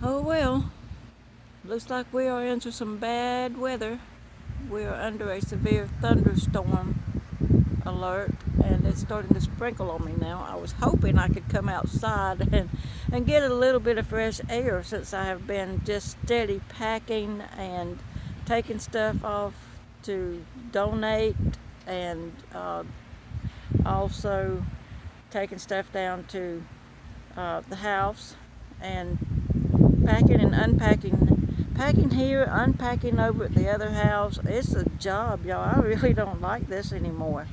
Oh well, looks like we are into some bad weather. We are under a severe thunderstorm alert, and it's starting to sprinkle on me now. I was hoping I could come outside and get a little bit of fresh air, since I have been just steady packing and taking stuff off to donate, and also taking stuff down to the house, and packing and unpacking, packing here, unpacking over at the other house. It's a job, y'all. I really don't like this anymore.